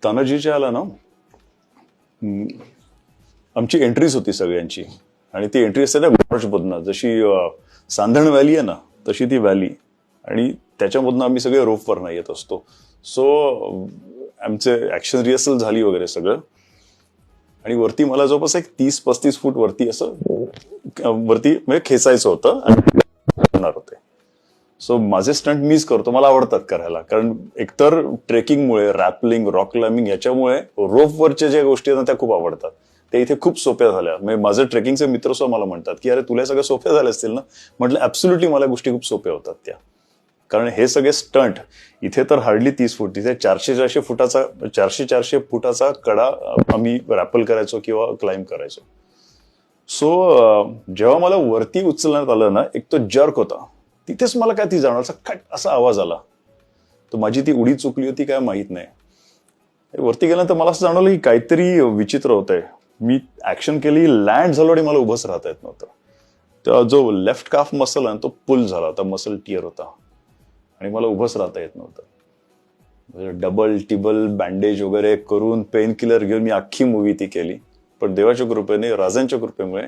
तानाजीच्या आला ना, आमची एंट्रीज होती सगळ्यांची, आणि ती एंट्री असते त्या गॉर्जमधनं, जशी सांधण व्हॅली आहे ना तशी ती व्हॅली, आणि त्याच्यामधनं आम्ही सगळे रोपवरनं येत असतो. सो आमचे ऍक्शन रिहर्सल झाली वगैरे सगळं, आणि वरती मला जवळपास एक 30-35 फूट वरती असं वरती म्हणजे खेचायचं होतं आणि करणार होते. सो माझे स्टंट मीच करतो, मला आवडतात करायला, कारण एकतर ट्रेकिंगमुळे, रॅपलिंग, रॉक क्लाइम्बिंग याच्यामुळे रोपवरच्या ज्या गोष्टी आहेत ना त्या खूप आवडतात. ते इथे खूप सोप्या झाल्या. म्हणजे माझे ट्रेकिंगचे मित्र सुद्धा मला म्हणतात की अरे तुला सगळ्या सोप्या झाल्या असतील ना. म्हटलं ऍब्सोल्युटली, मला गोष्टी खूप सोप्या होतात त्या, कारण हे सगळे स्टंट इथे तर हार्डली 30 फूट, तिथे 400-400 फुटाचा 400-400 फुटाचा कडा आम्ही रॅपल करायचो किंवा क्लाइम्ब करायचो. सो जेव्हा मला वरती उचलण्यात आलं ना, एक तो जर्क होता, तिथेच मला काय ती जाणवलं, खट असा आवाज आला. तर माझी ती उडी चुकली होती काय माहित नाही. वरती गेल्यानंतर मला असं जाणवलं की काहीतरी विचित्र होतंय. मी ऍक्शन केली, लँड झालो आणि मला उभंच राहता येत नव्हतं. तेव्हा जो लेफ्ट काफ मसल आहे तो पुल झाला होता, मसल टिअर होता, आणि मला उभंच राहता येत नव्हतं. डबल टिबल बँडेज वगैरे करून पेन किलर घेऊन मी अख्खी मूवी ती केली. पण देवाच्या कृपेने, राजांच्या कृपेमुळे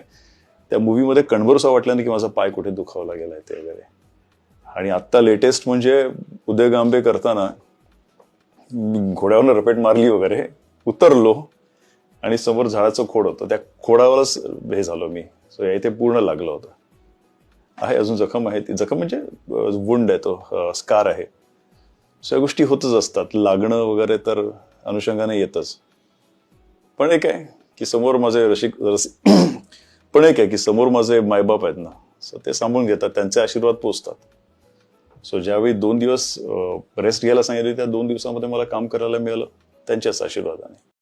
त्या मूवीमध्ये कणभरसा वाटलं नाही की माझा पाय कुठे दुखावला गेलाय ते वगैरे. आणि आत्ता लेटेस्ट म्हणजे उदय गांबे करताना घोड्यावरनं रपेट मारली वगैरे, उतरलो आणि समोर झाडाचं खोड होतं, त्या खोडावरच हे झालो मी. सो इथे पूर्ण लागलं होतं. आहे अजून जखम आहे, ती जखम म्हणजे वुंड आहे, तो स्कार आहे. सगळ्या गोष्टी होतच असतात, लागणं वगैरे तर अनुषंगाने येतच. पण एक आहे की समोर माझे पण एक आहे की समोर माझे मायबाप आहेत ना, सो ते सांभाळून घेतात, त्यांचे आशीर्वाद पोचतात. सो ज्यावेळी 2 दिवस रेस्ट घ्यायला सांगितले, त्या 2 दिवसामध्ये मला काम करायला मिळालं त्यांच्याच आशीर्वादाने.